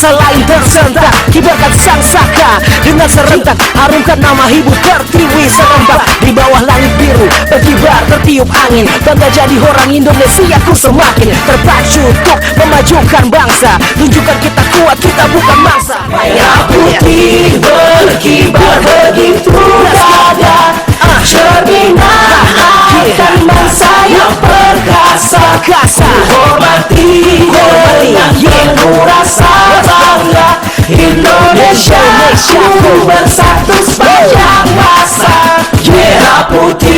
bangsa lain tersentak. Kibarkan sang saka dengan serentak, harumkan nama ibu pertiwi serempak. Di bawah langit biru berkibar tertiup angin, bangga jadi orang Indonesia ku semakin terpacu untuk memajukan bangsa. Tunjukkan kita kuat, kita bukan mangsa. Merah putih berkibar begitu gagah, cerminan akan bangsa yang perkasa. Hormati dengan penuh rasa bangga, Indonesia ku bersatu sepanjang masa. Merah putih